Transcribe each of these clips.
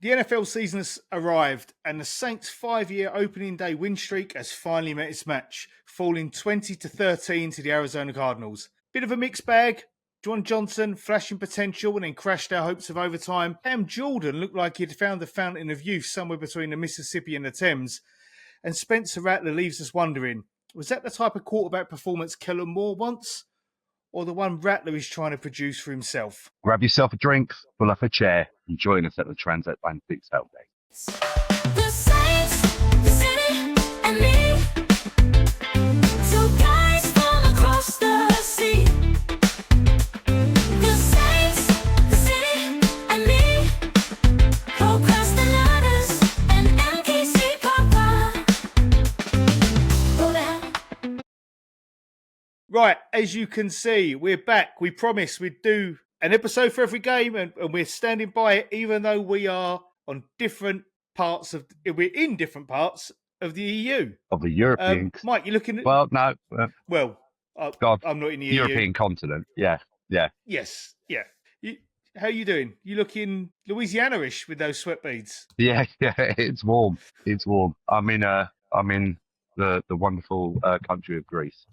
The NFL season has arrived, and the Saints' 5-year opening day win streak has finally met its match, falling 20-13 to the Arizona Cardinals. Bit of a mixed bag. John Johnson flashing potential and then crashed our hopes of overtime. Cam Jordan looked like he'd found the fountain of youth somewhere between the Mississippi and the Thames. And Spencer Rattler leaves us wondering, was that the type of quarterback performance Kellen Moore wants? Or the one Rattler is trying to produce for himself? Grab yourself a drink, pull up a chair, and join us at the Transatlantic Tailgate. The Saints, the city, and me. Two guys from across the sea. The Saints, the city, and me. Procrastinators and MKC Papa. Go down. Right, as you can see, we're back. We promised we'd do an episode for every game, and we're standing by it, even though we are on different parts of, we're in different parts of the EU. Of the European... Mike, you're looking at... Well, no. God, I'm not in the European EU. continent, yeah. Yes, yeah. How are you doing? You looking Louisiana-ish with those sweat beads? Yeah, it's warm. It's warm. I'm in the wonderful country of Greece.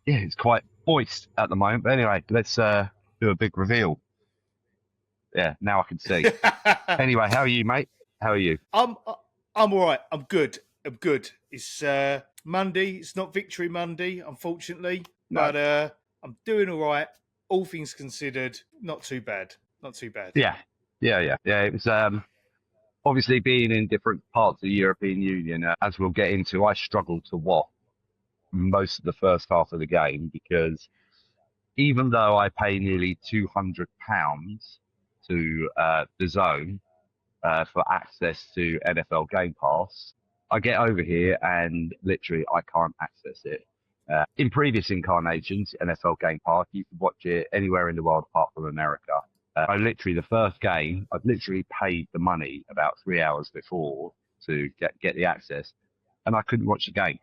It's quite moist at the moment. But anyway, let's do a big reveal. Yeah, now I can see. Anyway, how are you, mate? How are you? I'm all right. I'm good. It's Monday. It's not Victory Monday, unfortunately, No. but I'm doing all right. All things considered, not too bad. Yeah. It was obviously being in different parts of the European Union. As we'll get into, I struggled to watch most of the first half of the game because even though I pay nearly £200 to the Zone for access to NFL Game Pass, I get over here and literally I can't access it. In previous incarnations, NFL Game Pass, you could watch it anywhere in the world apart from America. The first game, I'd literally paid the money about 3 hours before to get the access, and I couldn't watch the game.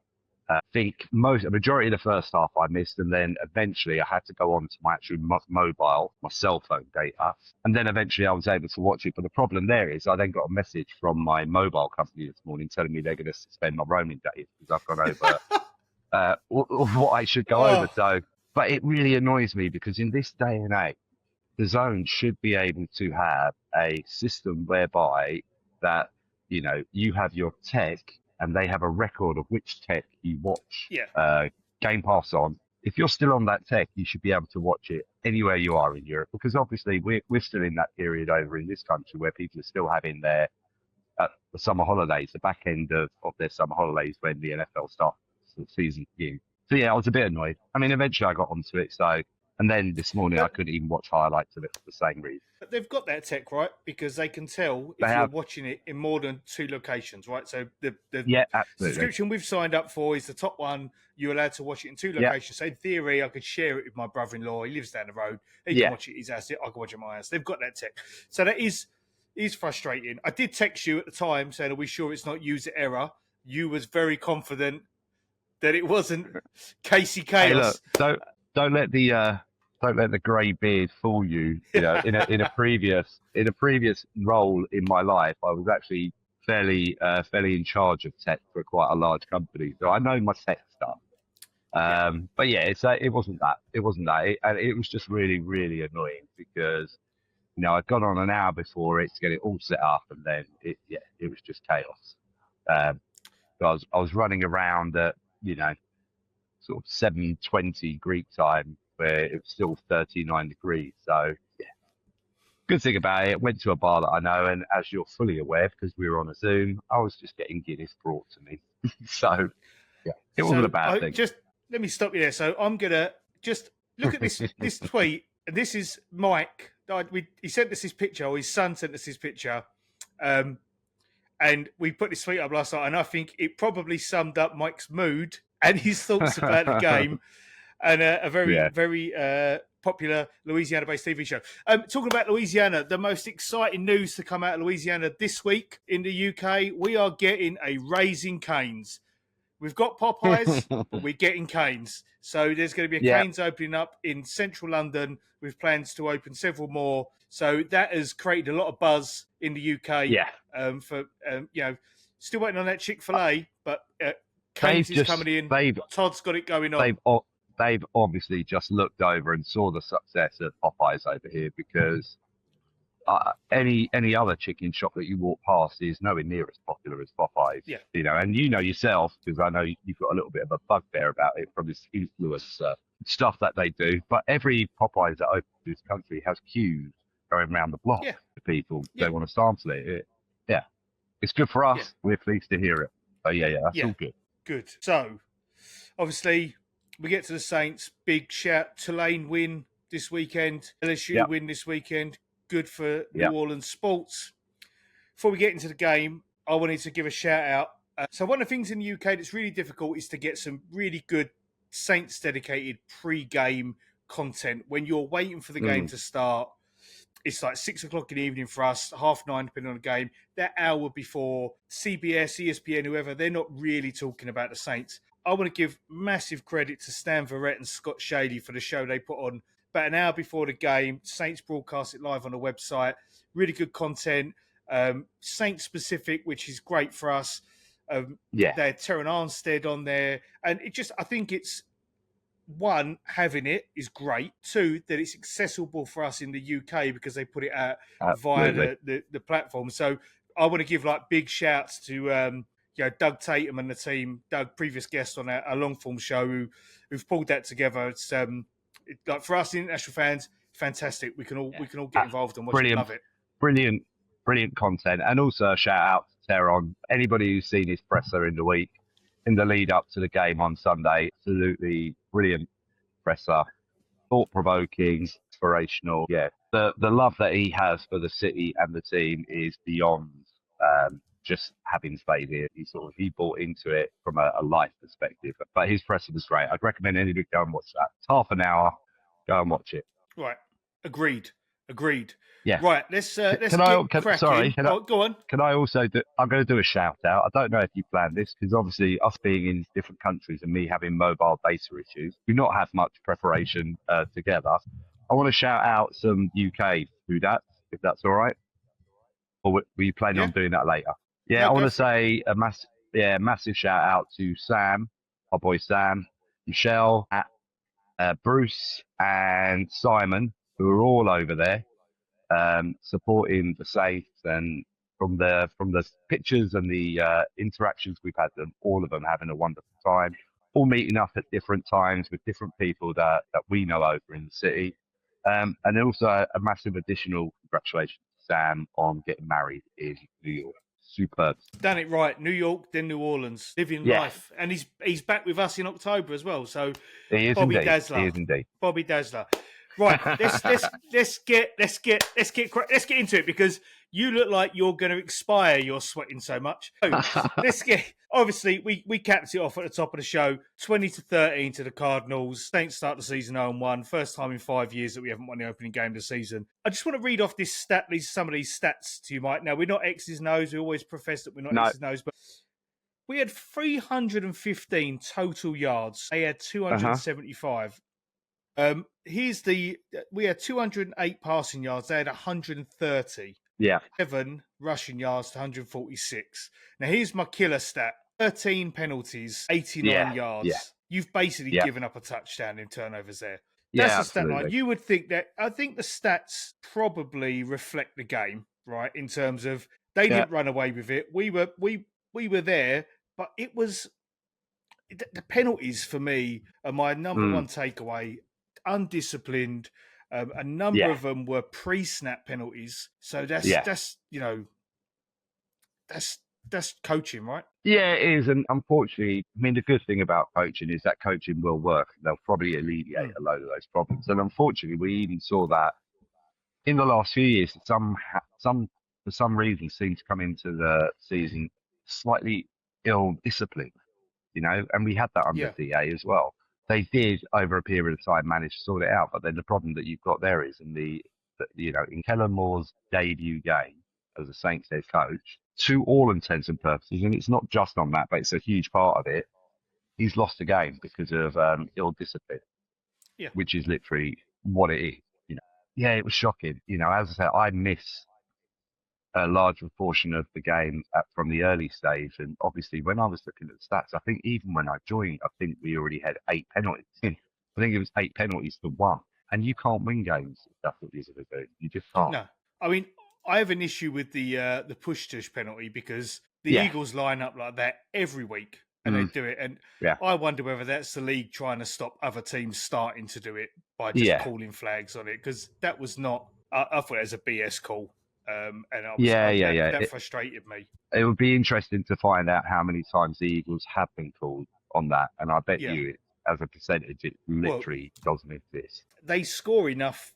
I think a majority of the first half I missed, and then eventually I had to go on to my actual mobile, my cell phone data, and then eventually I was able to watch it. But the problem there is I then got a message from my mobile company this morning telling me they're going to suspend my roaming data because I've gone over what I should go over. So, but it really annoys me because in this day and age, the Zone should be able to have a system whereby that, you have your tech and they have a record of which tech you watch Game Pass on. If you're still on that tech, you should be able to watch it anywhere you are in Europe, because obviously we're still in that period over in this country where people are still having their the summer holidays, the back end of their summer holidays when the NFL starts the season begins. So yeah, I was a bit annoyed. I mean, eventually I got onto it. And then this morning I couldn't even watch highlights of it for the same reason. But they've got that tech, right? Because they can tell if you're watching it in more than 2 locations, right? So the subscription we've signed up for is the top one. You're allowed to watch it in 2 locations. So in theory, I could share it with my brother-in-law. He lives down the road. He can watch it at his house. I can watch it at my house. They've got that tech. So that is frustrating. I did text you at the time saying, are we sure it's not user error? You was very confident that it wasn't Casey Chaos. Hey, look, don't let the grey beard fool you. In a previous role in my life, I was actually fairly in charge of tech for quite a large company, so I know my tech stuff. But yeah, it wasn't that. It was just really, really annoying because I'd gone on an hour before it to get it all set up, and then it was just chaos. So I was running around at sort of 7:20 Greek time, where it was still 39 degrees. So yeah, good thing about it, went to a bar that I know, and as you're fully aware, because we were on a Zoom, I was just getting Guinness brought to me. So yeah, it wasn't a bad thing. Just let me stop you there. So I'm gonna just look at this tweet, and this is Mike. He sent us his picture, or his son sent us his picture, and we put this tweet up last night, and I think it probably summed up Mike's mood and his thoughts about the game, and a very popular Louisiana-based TV show. Talking about Louisiana, the most exciting news to come out of Louisiana this week in the UK, we are getting a Raising Cane's. We've got Popeyes, but we're getting Cane's. So there's going to be a Cane's opening up in central London with plans to open several more. So that has created a lot of buzz in the UK. Yeah. For still waiting on that Chick-fil-A, but Canes is coming in. Todd's got it going on. They've obviously just looked over and saw the success of Popeyes over here, because any other chicken shop that you walk past is nowhere near as popular as Popeyes. Yeah. And you know yourself, because I know you've got a little bit of a bugbear about it from this influencer stuff that they do. But every Popeyes that opens this country has queues going around the block for people. They want to sample it. It's good for us. We're pleased to hear it. So that's all good. Good. So obviously we get to the Saints. Big shout. Tulane win this weekend. LSU win this weekend. Good for New Orleans sports. Before we get into the game, I wanted to give a shout out. So one of the things in the UK that's really difficult is to get some really good Saints dedicated pre-game content when you're waiting for the game to start. It's like 6 o'clock in the evening for us, 9:30 depending on the game. That hour before CBS, ESPN, whoever, they're not really talking about the Saints. I want to give massive credit to Stan Verrett and Scott Shaley for the show they put on about an hour before the game. Saints broadcast it live on the website. Really good content. Saints specific, which is great for us. They had Terran Armstead on there. And I think it's, one, having it is great. Two, that it's accessible for us in the UK because they put it out via the platform. So I want to give big shouts to Doug Tatum and the team. Doug, previous guest on a long form show, who've pulled that together. It's for us international fans, fantastic. We can all get involved and watch it. Love it. Brilliant content. And also a shout out to Teron. Anybody who's seen his presser in the week, in the lead up to the game on Sunday, absolutely brilliant presser, thought-provoking, inspirational. Yeah, the love that he has for the city and the team is beyond just having stayed here. He bought into it from a life perspective. But his presser was great. I'd recommend anybody go and watch that. It's half an hour. Go and watch it. Right. Agreed. Yeah. Right. Let's get cracking. Go on. Can I also do? I'm going to do a shout out. I don't know if you planned this, because obviously us being in different countries and me having mobile data issues, we not have much preparation together. I want to shout out some UK food apps, if that's all right. Or were you planning on doing that later? Yeah, no, I want to say a massive shout out to Sam, our boy Sam, Michelle, Bruce, and Simon, who are all over there supporting the Saints. And from the pictures and the interactions we've had, all of them having a wonderful time, all meeting up at different times with different people that we know over in the city. And also a massive additional congratulations to Sam on getting married in New York. Superb. Done it right. New York, then New Orleans. Living life. And he's back with us in October as well. So he is Bobby indeed. Dazzler. He is indeed. Bobby Dazzler. Right, let's get into it, because you look like you're going to expire. You're sweating so much. So obviously we capped it off at the top of the show, 20-13 to the Cardinals. Saints start the season 0-1. First time in 5 years that we haven't won the opening game of the season. I just want to read off some of these stats to you, Mike. Now, we're not X's and O's. We always profess that we're not X's and O's, but we had 315 total yards. They had 275. We had 208 passing yards. They had 130. Yeah. 7 rushing yards to 146. Now, here's my killer stat. 13 penalties, 89 yards. Yeah. You've basically given up a touchdown in turnovers there. That's the stat line. You would think that. I think the stats probably reflect the game, right? In terms of they didn't run away with it. We were there, but it was the penalties for me are my number one takeaway. Undisciplined. A number of them were pre-snap penalties. So that's coaching, right? Yeah, it is. And unfortunately, I mean, the good thing about coaching is that coaching will work. They'll probably alleviate a load of those problems. And unfortunately, we even saw that in the last few years. For some reason, seems to come into the season slightly ill-disciplined, and we had that under DA as well. They did, over a period of time, manage to sort it out. But then the problem that you've got there is in Kellen Moore's debut game as a Saints head coach, to all intents and purposes, and it's not just on that, but it's a huge part of it, he's lost a game because of ill discipline, which is literally what it is. yeah, it was shocking. You know, as I said, I miss a large proportion of the game from the early stage. And obviously, when I was looking at the stats, I think even when I joined, I think we already had 8 penalties. I think it was 8 penalties to 1. And you can't win games if that's what you're going to do. You just can't. No, I mean, I have an issue with the push tush penalty because the Yeah. Eagles line up like that every week and they do it. And Yeah. I wonder whether that's the league trying to stop other teams starting to do it by just Yeah. calling flags on it, because that was not. I thought it was a BS call, and that frustrated me. It would be interesting to find out how many times the Eagles have been called on that, and I bet you, as a percentage, it literally doesn't exist. They score enough.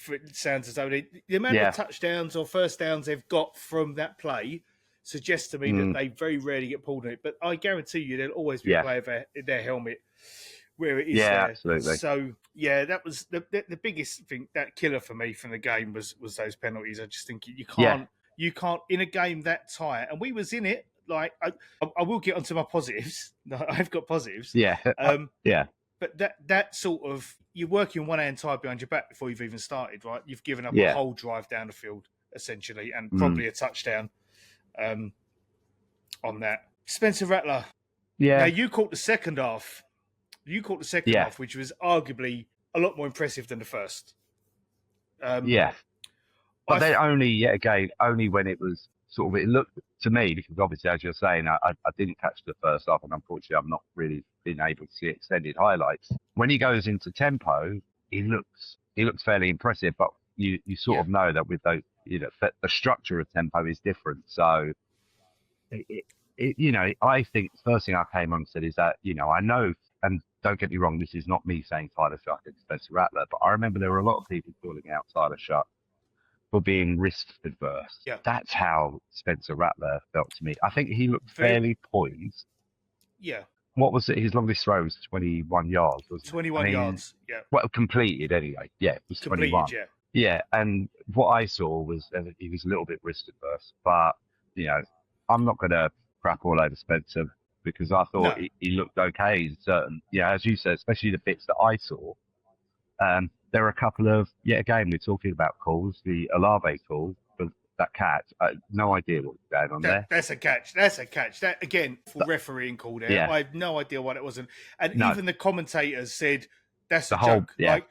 It sounds as though the amount of touchdowns or first downs they've got from that play suggests to me that they very rarely get pulled on it. But I guarantee you, there'll always be a player in their helmet where it is there. Absolutely. So that was the biggest thing, that killer for me from the game was those penalties. I just think you can't in a game that tight, and we was in it. Like I will get onto my positives. I've got positives. But that sort of, you're working one hand tied behind your back before you've even started, right? You've given up a whole drive down the field essentially, and probably a touchdown on that. Spencer Rattler. Now you caught the second half. Half, which was arguably a lot more impressive than the first. But then only when it was sort of, it looked to me, because obviously, as you're saying, I didn't catch the first half, and unfortunately, I've not really been able to see extended highlights. When he goes into tempo, he looks fairly impressive, but you sort of know that with those, that the structure of tempo is different. So, I think the first thing I came on and said is that, I know, and don't get me wrong, this is not me saying Tyler Shuck and Spencer Rattler, but I remember there were a lot of people calling out Tyler Shuck for being risk adverse. Yeah. That's how Spencer Rattler felt to me. I think he looked fairly poised. Yeah. What was it? His longest throw was 21 yards, wasn't it? 21 yards, yeah. Well, completed anyway. Yeah, it was 21. Yeah, and what I saw was he was a little bit risk adverse, but, I'm not going to crap all over Spencer, because I thought he looked okay in certain, as you said, especially the bits that I saw. There are a couple of, again, we're talking about calls, the Olave call, but that catch, no idea what was going on there. That's a catch. That, again, for refereeing call there. I have no idea what it wasn't. And even the commentators said, that's a joke. Yeah.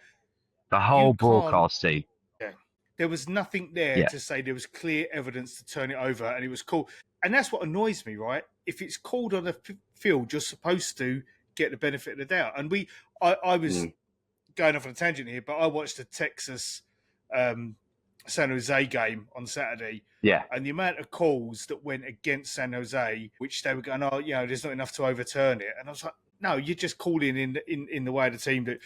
The whole broadcast team. Yeah. There was nothing there to say there was clear evidence to turn it over, and it was called. And that's what annoys me, right? If it's called on the field, you're supposed to get the benefit of the doubt. And I was going off on a tangent here, but I watched the Texas San Jose game on Saturday. Yeah. And the amount of calls that went against San Jose, which they were going, there's not enough to overturn it. And I was like, no, you're just calling in the way of the team that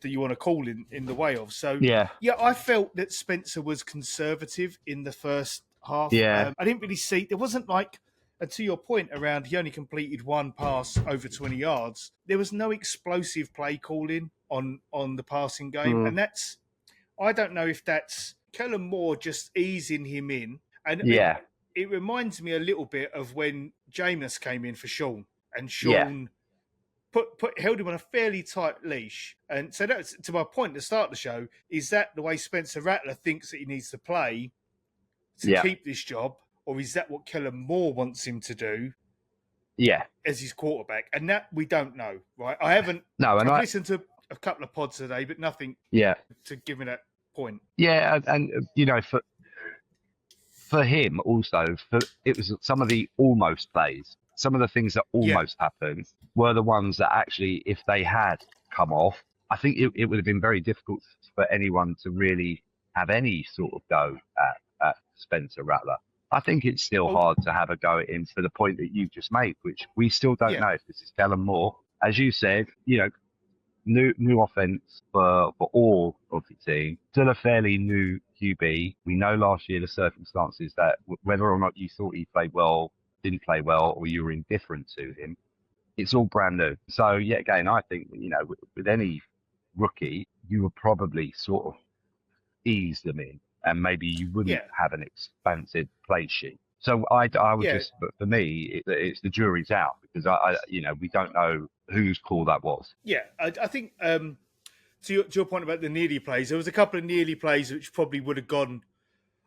you want to call in the way of. So, I felt that Spencer was conservative in the first half. Yeah. I didn't really see, there wasn't like, and to your point around he only completed one pass over 20 yards, there was no explosive play calling on the passing game. And that's, I don't know if that's Kellen Moore just easing him in. And it reminds me a little bit of when Jameis came in for Sean, and Sean held him on a fairly tight leash. And so that's, to my point at the start of the show, is that the way Spencer Rattler thinks that he needs to play to keep this job? Or is that what Kellen Moore wants him to do? Yeah. As his quarterback? And that we don't know, right? I haven't I've listened to a couple of pods today, but nothing to give me that point. Yeah, and for him also, it was some of the almost plays. Some of the things that almost happened were the ones that actually, if they had come off, I think it would have been very difficult for anyone to really have any sort of go at Spencer Rattler. I think it's still hard to have a go at him for the point that you just made, which we still don't know if this is Kellen Moore. As you said, new offense for all of the team. Still a fairly new QB. We know last year the circumstances that whether or not you thought he played well, didn't play well, or you were indifferent to him, it's all brand new. So again, I think with any rookie, you would probably sort of ease them in, and maybe you wouldn't have an expansive play sheet. So I would just, but for me, it's the jury's out, because we don't know whose call that was. Yeah, I think to your point about the nearly plays, there was a couple of nearly plays which probably would have gone.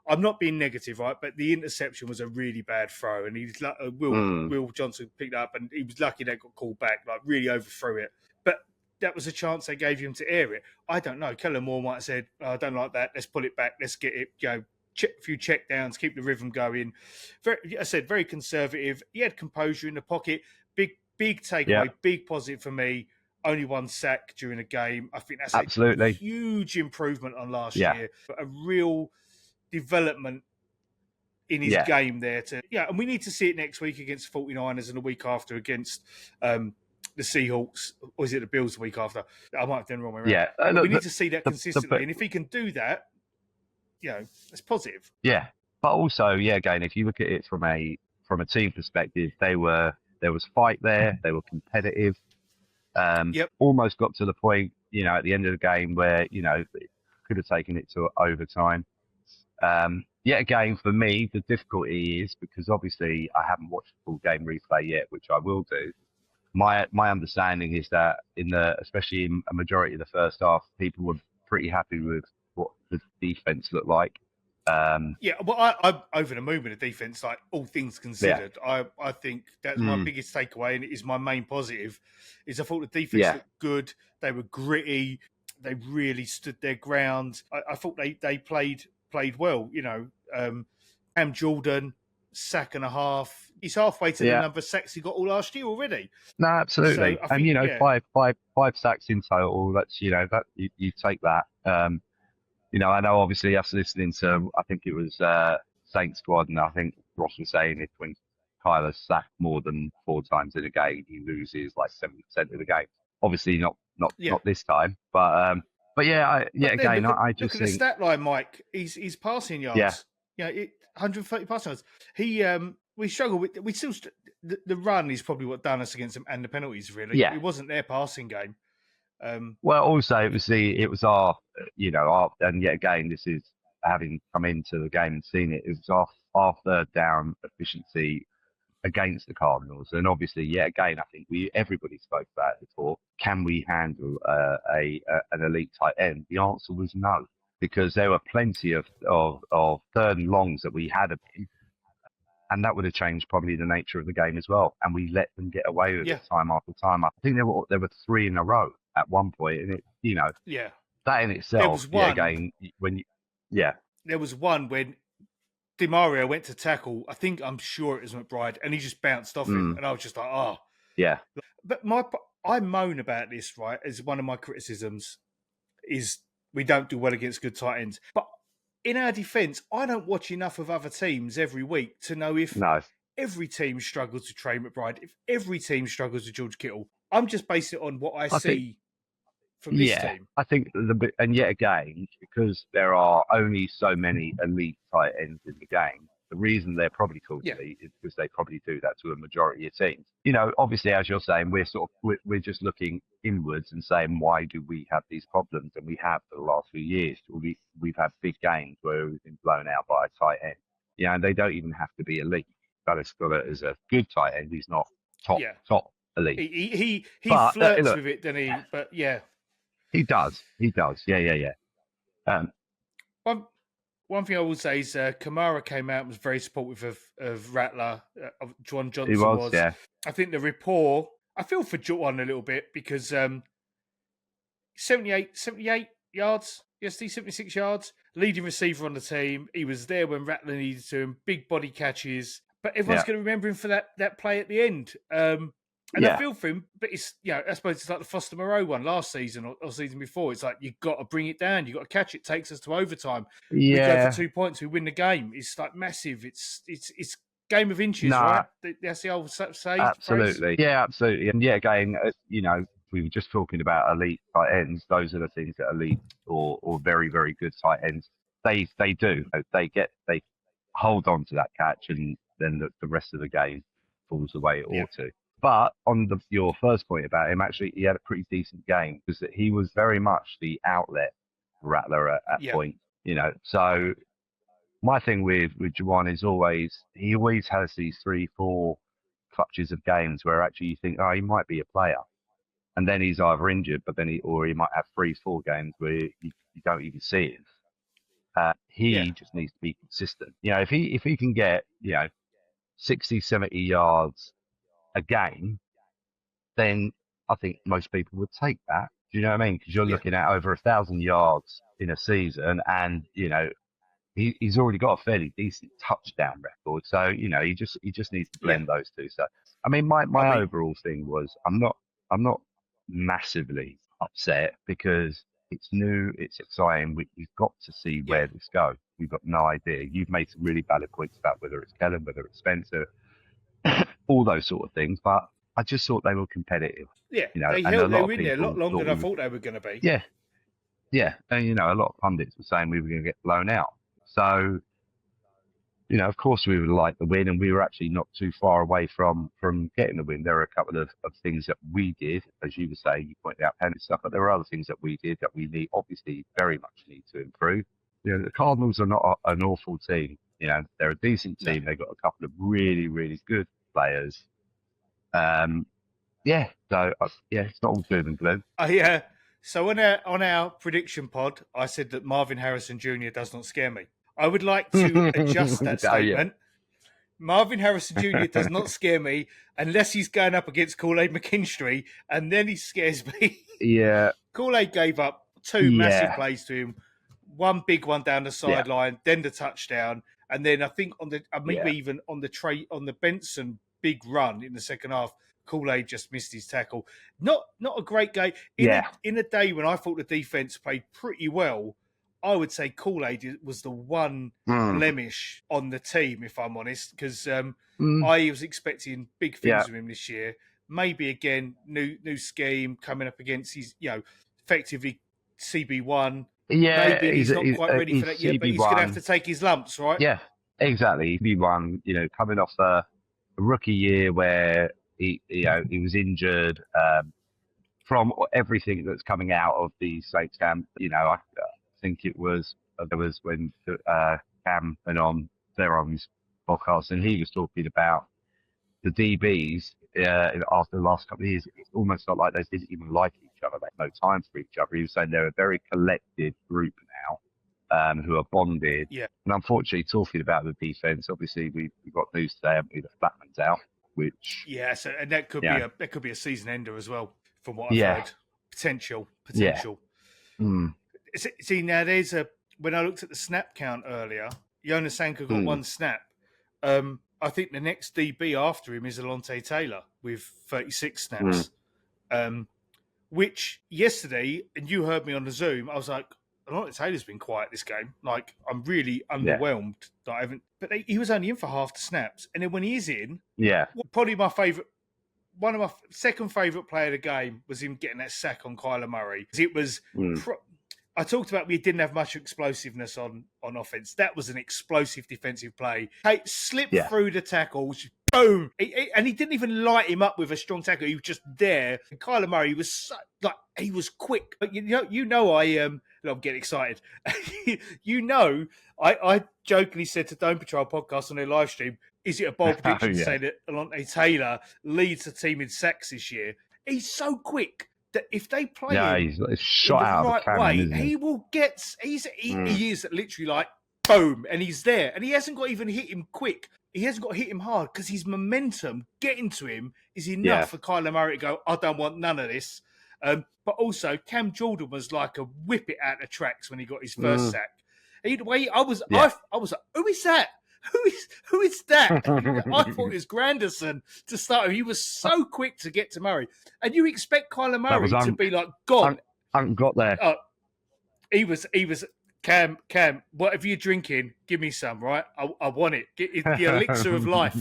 I'm not being negative, right? But the interception was a really bad throw, and he's Will Johnson picked up, and he was lucky that got called back, like really overthrew it. But that was a chance they gave him to air it. I don't know. Kellen Moore might have said, I don't like that. Let's pull it back. Let's get it. A few check downs, keep the rhythm going. Very conservative. He had composure in the pocket. Big takeaway, big positive for me. Only one sack during a game. I think that's absolutely a huge improvement on last year. But a real development in his game there. And we need to see it next week against the 49ers and the week after against the Seahawks. Or is it the Bills the week after? I might have done the wrong way around. We need to see that consistently. And if he can do that, it's positive. Yeah. But also, again, if you look at it from a team perspective, there was fight there. They were competitive. Almost got to the point, at the end of the game where, could have taken it to overtime. Yet again, for me, the difficulty is because obviously I haven't watched the full game replay yet, which I will do. My understanding is that especially in a majority of the first half, people were pretty happy with what the defense looked like. I'm over the moon with the defense, like all things considered. I think that's my biggest takeaway, and it is my main positive. Is I thought the defense looked good. They were gritty. They really stood their ground. I thought they played well. Cam Jordan, sack and a half. He's halfway to the number of sacks he got all last year already. No, absolutely. So think, five sacks in total. That's that you take that. I know obviously us listening to, I think it was Saint Squad, and I think Ross was saying if when Kyler's sacked more than 4 times in a game, he loses like 7% of the game. Obviously not this time, but I just look at the stat line, Mike. He's passing yards. 130 passing yards. We struggle with. We still the run is probably what done us against them, and the penalties really. It wasn't their passing game. Well, also it was our, and yet again, this is having come into the game and seen it. It was our third down efficiency against the Cardinals, and obviously, yet again, I think everybody spoke about it before. Can we handle an elite tight end? The answer was no, because there were plenty of third and longs that we had, and that would have changed probably the nature of the game as well. And we let them get away with it time after time. I think there were 3 in a row at one point, and that in itself, there was one when DeMario went to tackle. I'm sure it was McBride, and he just bounced off him, and I was just like, But I moan about this, right? As one of my criticisms is we don't do well against good tight ends, but in our defence, I don't watch enough of other teams every week to know if every team struggles to Trey McBride, if every team struggles to George Kittle. I'm just basing it on what I see from this team. I think and yet again, because there are only so many elite tight ends in the game, the reason they're probably called elite is because they probably do that to a majority of teams. Obviously, as you're saying, we're just looking inwards and saying, why do we have these problems? And we have for the last few years. We've had big games where we've been blown out by a tight end. And they don't even have to be elite. Dallas Goddard is a good tight end. He's not top elite. He flirts with it, doesn't he? But he does. Yeah. One thing I will say is Kamara came out and was very supportive of Rattler. Juwan Johnson he was. Yeah. I think the rapport. I feel for Juwan a little bit because 78 yards. Yes, 76 yards. Leading receiver on the team. He was there when Rattler needed to him. Big body catches. But everyone's going to remember him for that play at the end. I feel for him, but it's I suppose it's like the Foster Moreau one last season or season before. It's like you've got to bring it down, you've got to catch it. It takes us to overtime. We go for 2 points, we win the game. It's like massive. It's game of inches, right? That's the old sage. Absolutely, phrase. Absolutely. And again, we were just talking about elite tight ends. Those are the things that elite or very, very good tight ends they do. They hold on to that catch, and then the rest of the game falls the way it ought to. But on your first point about him, actually, he had a pretty decent game because he was very much the outlet Rattler at point. So my thing with Juwan is he always has these 3-4 clutches of games where actually you think, he might be a player. and then he's either injured, but then he might have 3-4 games where you don't even see him. He just needs to be consistent. If he can get 60, 70 yards a game, then I think most people would take that. Do you know what I mean? Because you're looking at over 1,000 yards in a season, and he's already got a fairly decent touchdown record. So he just needs to blend those two. So I mean, my overall thing was I'm not massively upset because it's new, it's exciting. We've got to see where this goes. We've got no idea. You've made some really valid points about whether it's Kellen, whether it's Spencer, all those sort of things. But I just thought they were competitive. Yeah, they were in there a lot longer than I thought they were going to be. Yeah, yeah, and a lot of pundits were saying we were going to get blown out. So, of course we would like the win, and we were actually not too far away from getting the win. There were a couple of things that we did, as you were saying, you pointed out penalty stuff, but there were other things that we did that we obviously very much need to improve. The Cardinals are not an awful team. They're a decent team. They've got a couple of really, really good players. So it's not all doom and gloom. So on our prediction pod, I said that Marvin Harrison Jr. does not scare me. I would like to adjust that statement. Marvin Harrison Jr. does not scare me unless he's going up against Kool-Aid McKinstry, and then he scares me. Yeah. Kool-Aid gave up 2 massive plays to him, one big one down the sideline, then the touchdown, and then I think on the even on the Benson big run in the second half, Kool-Aid just missed his tackle. Not a great game. In a day when I thought the defense played pretty well, I would say Kool-Aid was the one blemish on the team, if I'm honest, because I was expecting big things from him this year. Maybe again, new scheme coming up against his, effectively CB1. Yeah, maybe he's not quite ready for that yet, but he's going to have to take his lumps, right? Yeah, exactly. CB1, coming off a rookie year where he was injured. From everything that's coming out of the Saints camp, I think there was when Cam went on his podcast, and he was talking about the DBs after the last couple of years. It's almost not like they didn't even like each other. They had no time for each other. He was saying they're a very collected group now, who are bonded. Yeah. And unfortunately, talking about the defense, obviously we've got news today, haven't we? The Flatman's out, which and that could be a season ender as well, from what I've heard. Potential. Yeah. See, now when I looked at the snap count earlier, Jonas Sanka got 1 snap. I think the next DB after him is Alontae Taylor with 36 snaps. Which yesterday, and you heard me on the Zoom, I was like, Alontae Taylor's been quiet this game. Like, I'm really underwhelmed that I haven't. But he was only in for half the snaps, and then when he is in, probably one of my second favourite play of the game was him getting that sack on Kyler Murray. It was. I talked about we didn't have much explosiveness on offense. That was an explosive defensive play. He slipped through the tackles, boom, and he didn't even light him up with a strong tackle. He was just there. And Kyler Murray was he was quick. But I'm getting excited. I jokingly said to Dome Patrol podcast on their live stream, is it a bold prediction to say that Alontae Taylor leads the team in sacks this year? He's so quick that if they play him he's shot in out the right of the cannon, way, he will get. He is literally like boom, and he's there, and he hasn't got even hit him quick. He hasn't got to hit him hard because his momentum getting to him is enough for Kyler Murray to go, I don't want none of this. But also, Cam Jordan was like a whip it out the tracks when he got his first sack. I was like, who is that? Who is that? I thought it was Granderson to start. He was so quick to get to Murray, and you expect Kyler Murray to be like gone. I haven't got there. He was. Cam, whatever you're drinking, give me some, right? I want it. It's the elixir of life.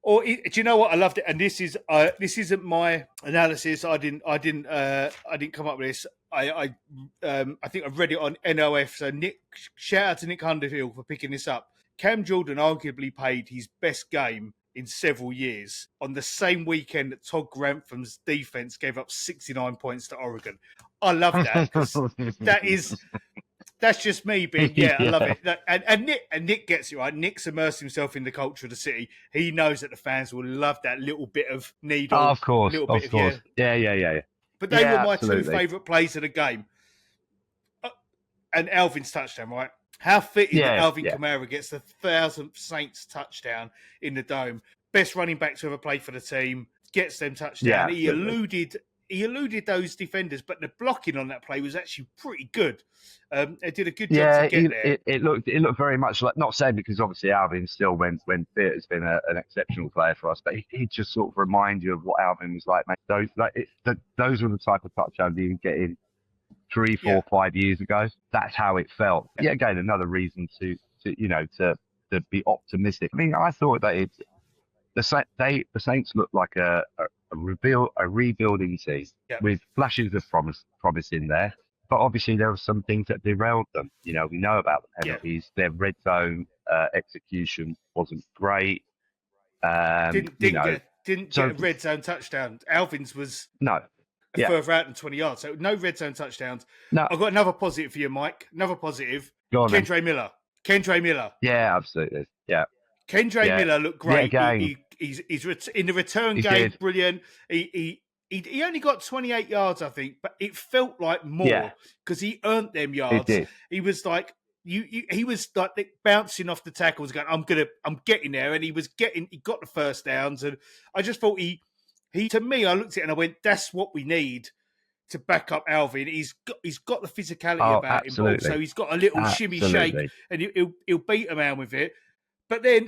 Or do you know what? I loved it. And this isn't my analysis. I didn't come up with this. I think I've read it on NOF. So shout out to Nick Hunterfield for picking this up. Cam Jordan arguably played his best game in several years on the same weekend that Todd Grantham's defense gave up 69 points to Oregon. I love that because that's just me being, I love Yeah. it. And Nick gets it right. Nick's immersed himself in the culture of the city. He knows that the fans will love that little bit of needle, Oh, of course, little bit of of course. Yeah. But they were Yeah, my two absolutely. favourite plays of the game. And Alvin's touchdown, right? How fitting that Yeah, Alvin yeah, Kamara gets the 1,000th Saints touchdown in the Dome. Best running back to ever play for the team, gets them touchdown. yeah, absolutely. He eluded those defenders, but the blocking on that play was actually pretty good. They did a good job Yeah, to get there. it looked very much like, not saying because obviously Alvin still when fit has been an exceptional player for us, but he just sort of remind you of what Alvin was like, mate. Those were the type of touchdowns you get in 3, 4, Yeah. 5 years ago. That's how it felt. Yeah, again, another reason to be optimistic. I mean, I thought that the Saints looked like a rebuilding team with flashes of promise in there. But obviously there were some things that derailed them. We know about the penalties. Their red zone execution wasn't great. Didn't get a red zone touchdown. Alvin's was no. Yeah. further out than 20 yards. So no red zone touchdowns. No. I've got another positive for you, Mike. Another positive. Go on, Kendre Miller. Kendre Miller. Yeah, absolutely. Yeah. Kendre Miller looked great. Yeah, He's in the return game, did. brilliant. He only got 28 yards, I think, but it felt like more because he earned them yards. It did. He was like he was like bouncing off the tackles, going, I'm getting there, and he got the first downs, and I just thought he to me, I looked at it and I went, that's what we need to back up Alvin. He's got the physicality about him, so he's got a little shimmy shake, and he'll beat a man with it. But then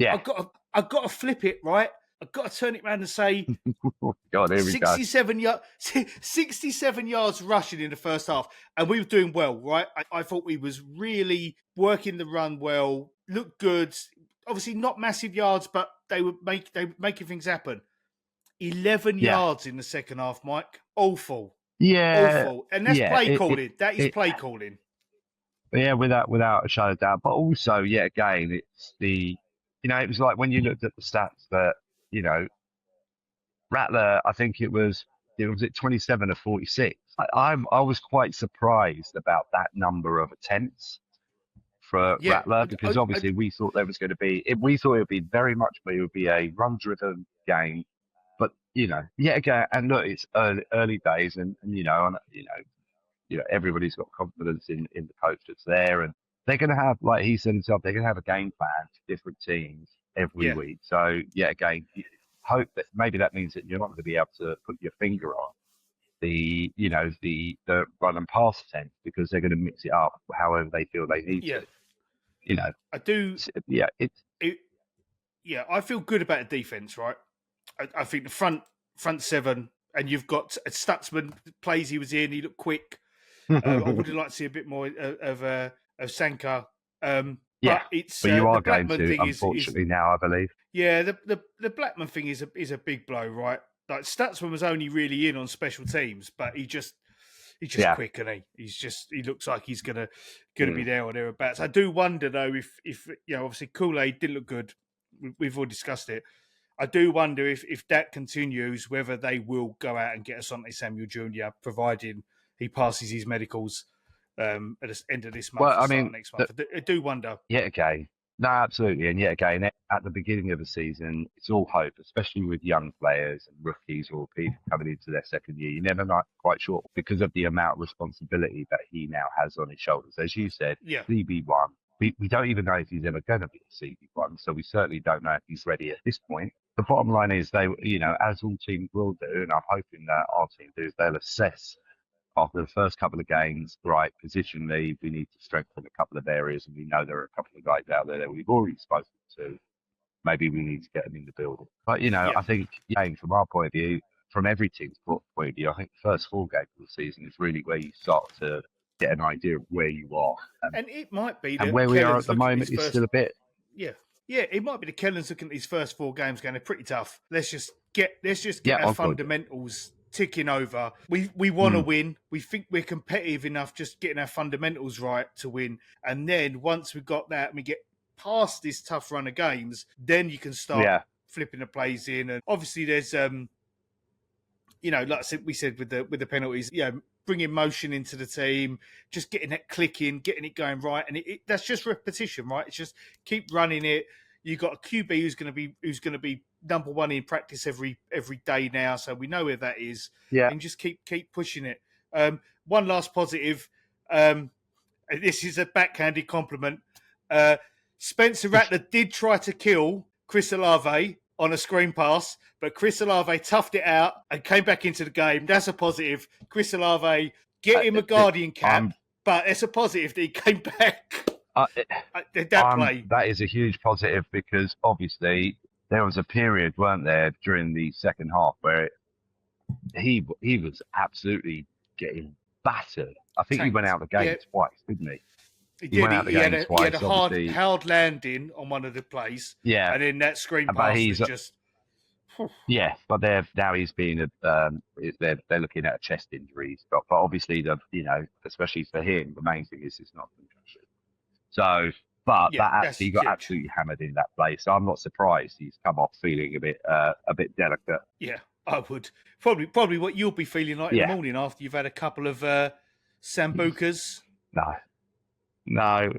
I've got to flip it, right? I've got to turn it around and say, God, here we 67 yards rushing in the first half, and we were doing well, right? I thought we was really working the run well, looked good. Obviously, not massive yards, but they were making things happen. 11 yards in the second half, Mike. Awful. Yeah. Awful. And that's play calling. That is play calling. Yeah, without a shadow of doubt. But also, again, it's the, it was like when you looked at the stats that, Rattler, I think it was 27 of 46. I was quite surprised about that number of attempts for Rattler because obviously we thought there was going to be, we thought it would be very much, it would be a run-driven game. But yet again, and look, it's early days, and everybody's got confidence in the coach that's there, and they're going to have, like he said himself, they're going to have a game plan for different teams every week. So again, hope that maybe that means that you're not going to be able to put your finger on the run and pass attempt because they're going to mix it up however they feel they need to. I do. Yeah, I feel good about the defense, right? I think the front seven, and you've got Stutzman plays he was in. He looked quick. I would like to see a bit more of Sanka. But you are going to, unfortunately, now, I believe. Yeah, the Blackman thing is a big blow, right? Like Stutzman was only really in on special teams, but he's just quick, and he looks like he's gonna be there or thereabouts. I do wonder though if obviously Kool-Aid didn't look good. We've all discussed it. I do wonder if that continues, whether they will go out and get Asante Samuel Jr., providing he passes his medicals at the end of this month. Next month. I do wonder. Yet again, no, absolutely, and yet again, at the beginning of the season, it's all hope, especially with young players and rookies or people coming into their second year. You're never quite sure because of the amount of responsibility that he now has on his shoulders. As you said, CB1. We don't even know if he's ever going to be a CB1, so we certainly don't know if he's ready at this point. The bottom line is they, as all teams will do, and I'm hoping that our team do, is they'll assess after the first couple of games, right, positionally, we need to strengthen a couple of areas, and we know there are a couple of guys out there that we've already spoken to. Maybe we need to get them in the building. But, I think, from our point of view, from every team's point of view, I think the first 4 games of the season is really where you start to get an idea of where you are. And it might be that and where we are at the moment is still a bit. Yeah, it might be the Kellen's looking at these first 4 games going, they're pretty tough. Let's just get our fundamentals ticking over. We want to win. We think we're competitive enough, just getting our fundamentals right to win. And then once we've got that and we get past this tough run of games, then you can start flipping the plays in. And obviously there's like we said with the penalties, bringing motion into the team, just getting that clicking, getting it going right, and that's just repetition, right? It's just keep running it. You've got a QB who's going to be number one in practice every day now, so we know where that is. Yeah. And just keep pushing it. One last positive. This is a backhanded compliment. Spencer Rattler did try to kill Chris Olave on a screen pass, but Chris Olave toughed it out and came back into the game. That's a positive. Chris Olave, get him a Guardian cap, but it's a positive that he came back. That is a huge positive, because obviously there was a period, weren't there, during the second half where he was absolutely getting battered. I think he went out of the game twice, didn't he? He did. He had a hard landing on one of the plays. Yeah. And then that screen pass was just... Yeah, but now he's being they're looking at chest injuries, but obviously especially for him, the main thing is it's not concussion. So, but that actually got absolutely hammered in that play. So I'm not surprised he's come off feeling a bit delicate. Yeah, I would probably what you'll be feeling like in the morning after you've had a couple of sambucas. No,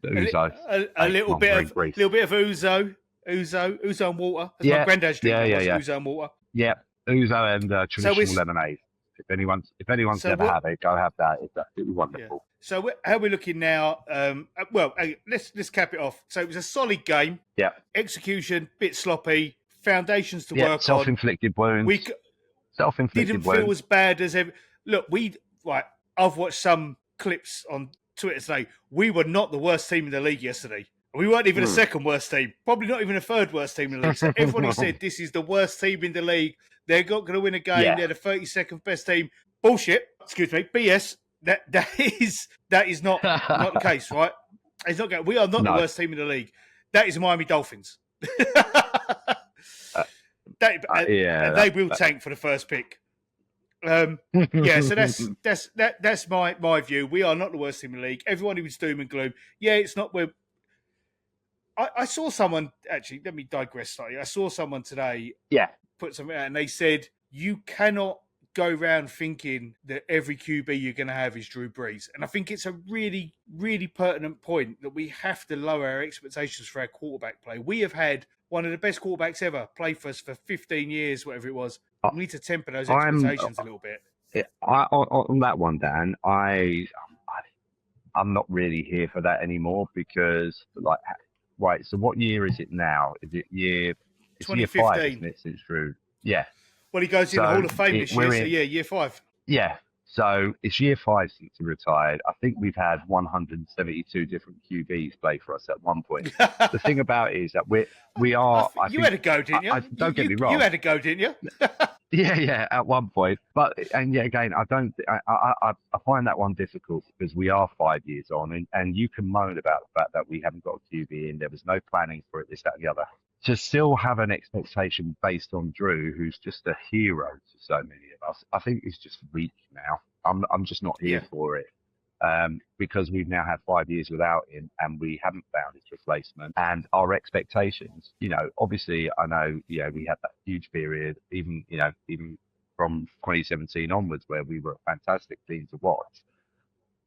Uzo. A little bit of Uzo and water. As my granddad's drinking Uzo and water. Yeah, Uzo and traditional lemonade. If anyone's never had it, go have that. It's absolutely wonderful. Yeah. So how are we looking now? Let's cap it off. So it was a solid game. Yeah. Execution, bit sloppy. Foundations to work on. Self-inflicted wounds. Didn't feel as bad as ever. Look, I've watched some clips on Twitter today. We were not the worst team in the league yesterday. We weren't even the second worst team. Probably not even the third worst team in the league. So everybody said this is the worst team in the league. They're not going to win a game. Yeah. They're the 32nd best team. Bullshit. Excuse me. BS. That is not the case, right? It's not. We are not the worst team in the league. That is the Miami Dolphins. They will tank for the first pick. So that's my view. We are not the worst team in the league. Everyone who was doom and gloom. Yeah, it's not where. I saw someone actually. Let me digress slightly. I saw someone today. Yeah. Put something out, and they said you cannot go around thinking that every QB you're going to have is Drew Brees. And I think it's a really, really pertinent point that we have to lower our expectations for our quarterback play. We have had one of the best quarterbacks ever play for us for 15 years, whatever it was. We need to temper those expectations a little bit. On that one, Dan, I'm not really here for that anymore because, right, so what year is it now? Is it year 5, isn't it, since Drew? Yeah. Well, he goes in the Hall of Fame this year, year 5. Yeah. So it's year 5 since he retired. I think we've had 172 different QBs play for us at one point. The thing about it is that we are. You had a go, didn't you? Don't get me wrong. You had a go, didn't you? Yeah, at one point. But again, I find that one difficult because we are 5 years on, and you can moan about the fact that we haven't got a QB in. There was no planning for it, this, that, and the other. To still have an expectation based on Drew, who's just a hero to so many of us, I think is just weak now. I'm just not here for it. Because we've now had 5 years without him and we haven't found his replacement, and our expectations, obviously I know, we had that huge period, even from 2017 onwards, where we were a fantastic team to watch.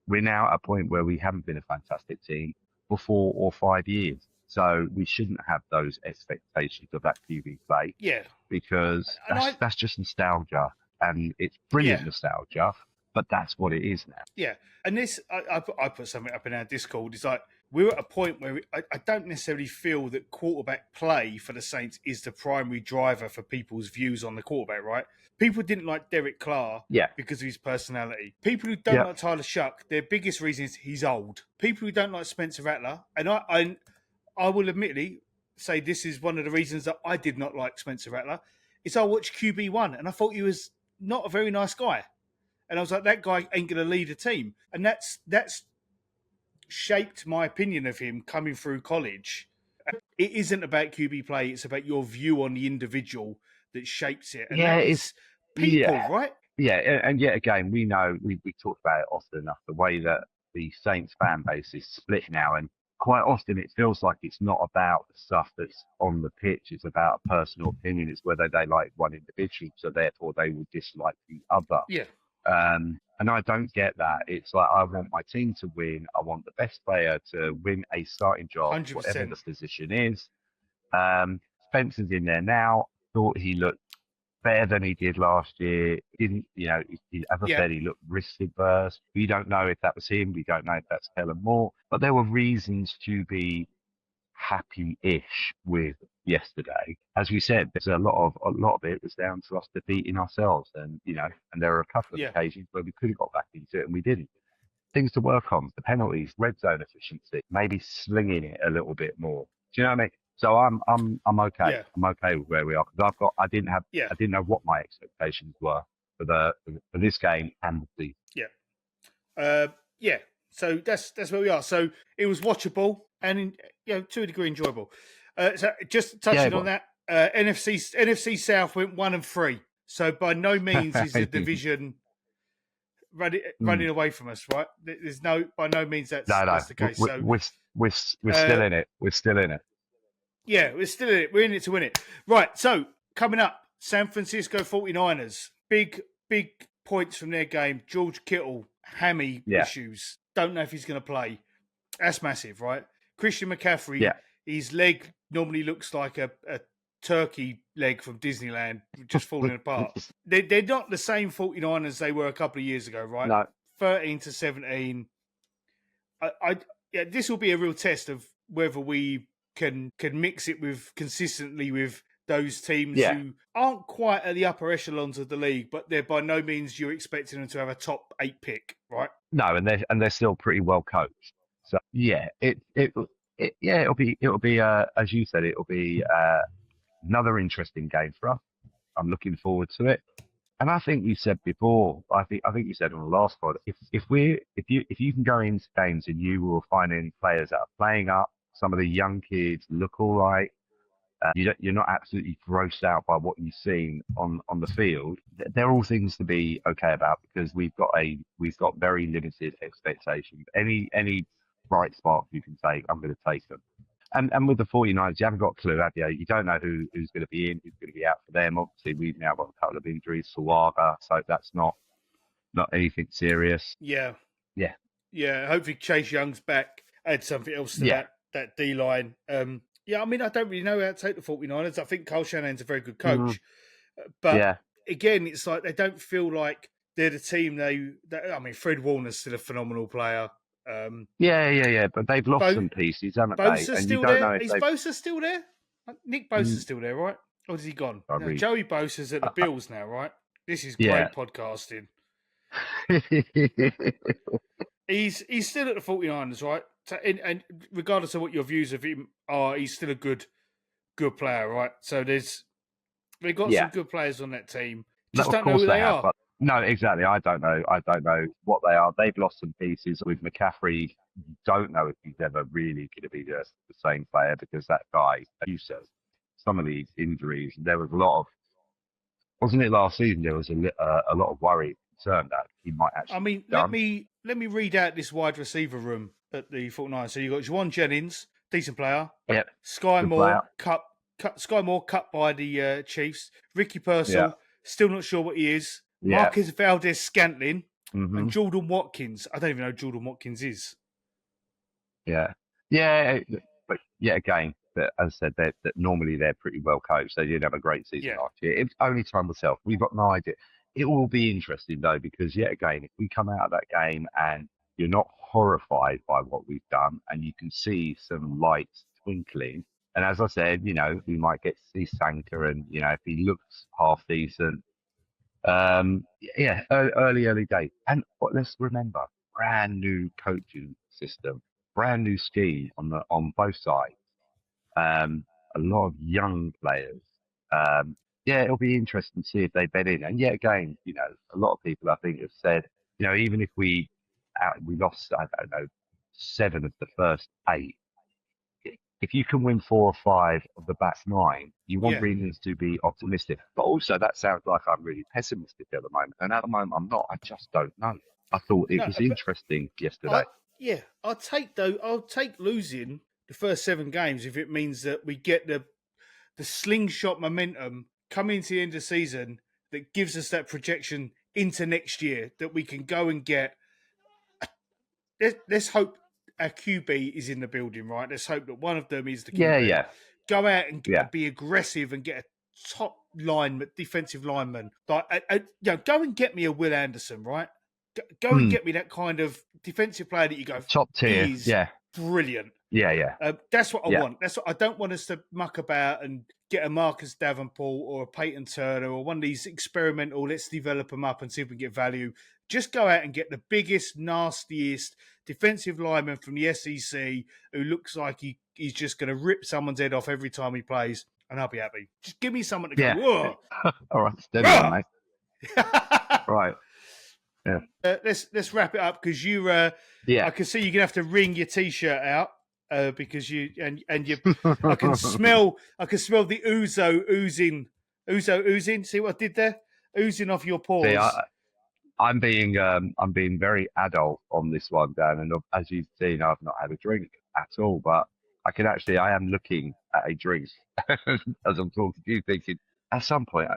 We're now at a point where we haven't been a fantastic team for 4 or 5 years. So we shouldn't have those expectations of that QB play. Yeah. Because that's just nostalgia, and it's brilliant nostalgia. But that's what it is now. Yeah. And this, I put something up in our Discord. It's like, we're at a point where I don't necessarily feel that quarterback play for the Saints is the primary driver for people's views on the quarterback, right? People didn't like Derek Carr because of his personality. People who don't like Tyler Shuck, their biggest reason is he's old. People who don't like Spencer Rattler, and I will admittedly say this is one of the reasons that I did not like Spencer Rattler, is I watched QB1 and I thought he was not a very nice guy. And I was like, that guy ain't going to lead a team. And that's shaped my opinion of him coming through college. It isn't about QB play. It's about your view on the individual that shapes it. And it's people, right? Yeah, and yet again, we know, we talked about it often enough, the way that the Saints fan base is split now. And quite often it feels like it's not about the stuff that's on the pitch. It's about a personal opinion. It's whether they like one individual, so therefore they will dislike the other. Yeah. And I don't get that. It's like I want my team to win. I want the best player to win a starting job, whatever 100%. the position is. Spencer's in there now. Thought he looked better than he did last year. Didn't, as I Yeah. said, he looked risk adverse. We don't know if that was him. We don't know if that's Kellen Moore. But there were reasons to be happy-ish with yesterday. As we said, there's a lot of it was down to us defeating ourselves, and there are a couple of Yeah. occasions where we could have got back into it and we didn't. Things to work on: the penalties, red zone efficiency, maybe slinging it a little bit more. Do you know what I mean? So I'm okay. Yeah. I'm okay with where we are because I didn't know what my expectations were for this game and the season. Yeah. So that's where we are. So it was watchable and to a degree enjoyable. So just touching on that, NFC South went 1-3. So by no means is the division running away from us, right? There's by no means that's the case. We're still in it. We're still in it. Yeah, we're still in it. We're in it to win it. Right. So coming up, San Francisco 49ers. Big points from their game. George Kittle, hammy issues. Don't know if he's going to play. That's massive, right? Christian McCaffrey, his leg normally looks like a turkey leg from Disneyland, just falling apart. They're not the same 49ers they were a couple of years ago, right? No. 13-17. This will be a real test of whether we can mix it consistently with those teams who aren't quite at the upper echelons of the league, but they're by no means you're expecting them to have a top 8 pick, right? No, and they're still pretty well coached. So it'll be as you said, it'll be another interesting game for us. I'm looking forward to it. And I think you said before, I think you said on the last pod, if you can go into games and you will find any players that are playing up, some of the young kids look all right. You're not absolutely grossed out by what you've seen on the field. They're all things to be okay about because we've got very limited expectations. Any bright spark you can take, I'm going to take them. And with the 49ers, you haven't got a clue, have you? You don't know who's going to be in, who's going to be out for them. Obviously, we've now got a couple of injuries, Sawaga, so that's not anything serious. Yeah. Yeah. Yeah. Hopefully Chase Young's back. Add something else to that D line. I mean, I don't really know how to take the 49ers. I think Kyle Shanahan's a very good coach. But again, it's like they don't feel like they're the team I mean, Fred Warner's still a phenomenal player. But they've lost some pieces, haven't they? Bosa's still there. Is Bosa still there? Nick Bosa's still there, right? Or has he gone? No, Joey Bosa's at the Bills now, right? This is great podcasting. He's still at the 49ers, right? And regardless of what your views of him are, he's still a good player, right? So they've got some good players on that team. Just don't know who they are. No, exactly. I don't know what they are. They've lost some pieces with McCaffrey. You don't know if he's ever really going to be the same player because that guy, as you said, some of these injuries, there was a lot of, wasn't it last season? There was a lot of worry, concern that he might actually. I mean, let me read out this wide receiver room at the 49ers. So you've got Juwan Jennings, decent player. Yep. Sky Moore, cut by the Chiefs. Ricky Purcell, still not sure what he is. Marcus Valdez-Scantling and Jordan Watkins. I don't even know who Jordan Watkins is. Yeah, but again, as I said, that normally they're pretty well coached. They did have a great season last year. It's only time will tell. We've got no idea. It will be interesting though, because again, if we come out of that game and you're not horrified by what we've done, and you can see some lights twinkling, and as I said, we might get to see Sanka, and if he looks half decent. Early days. And let's remember, brand new coaching system, brand new scheme on both sides. A lot of young players. It'll be interesting to see if they bet in. And again, a lot of people I think have said, even if we lost, I don't know, 7 of the first 8. If you can win 4 or 5 of the back 9, you want reasons to be optimistic. But also, that sounds like I'm really pessimistic at the moment. And at the moment, I'm not. I just don't know. I thought it was interesting yesterday. I'll take losing the first 7 games if it means that we get the slingshot momentum coming into the end of the season that gives us that projection into next year that we can go and get. Let's hope our QB is in the building, right? Let's hope that one of them is the QB. Yeah. Go out and be aggressive and get a top lineman, defensive lineman. Like, go and get me a Will Anderson, right? Go and get me that kind of defensive player that you go top tier. He's brilliant. Yeah. That's what I want. That's what I don't want us to muck about and get a Marcus Davenport or a Peyton Turner or one of these experimental. Let's develop them up and see if we can get value. Just go out and get the biggest, nastiest defensive lineman from the SEC who looks like he's just going to rip someone's head off every time he plays, and I'll be happy. Just give me someone to go. Whoa. All right, steady on, mate. Right. Yeah. Let's wrap it up because you. I can see you're gonna have to wring your t-shirt out because you and you. I can smell the oozing. See what I did there? Oozing off your pores. See, I'm being very adult on this one, Dan, and as you've seen, I've not had a drink at all, but I am looking at a drink as I'm talking to you, thinking at some point,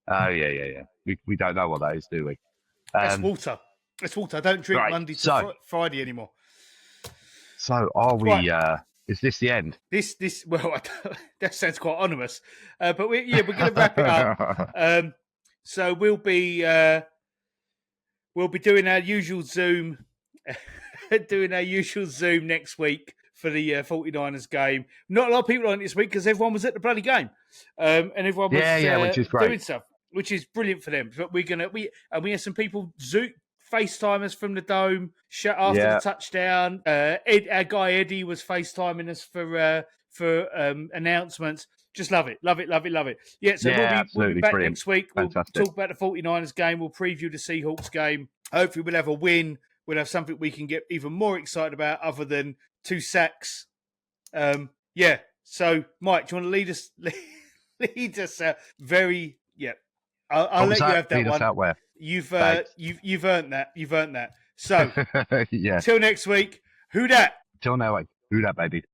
yeah. We don't know what that is, do we? That's water. It's water. I don't drink Monday to Friday anymore. So are we? Right. Is this the end? This. Well, that sounds quite ominous, but we're going to wrap it up. So we'll be doing our usual Zoom, next week for the 49ers game. Not a lot of people on this week because everyone was at the bloody game, and everyone was which is great. Doing stuff, which is brilliant for them. But we had some people FaceTime us from the dome after the touchdown. Our guy Eddie was FaceTiming us for announcements. Just love it. Yeah, so we'll be back brilliant. next week. We'll talk about the 49ers game. We'll preview the Seahawks game. Hopefully we'll have a win. We'll have something we can get even more excited about other than 2 sacks. So, Mike, do you want to lead us out? I'll let you have that one. Out where? You've earned that. You've earned that. So, yeah. Till next week, who dat? Till now, who dat, baby?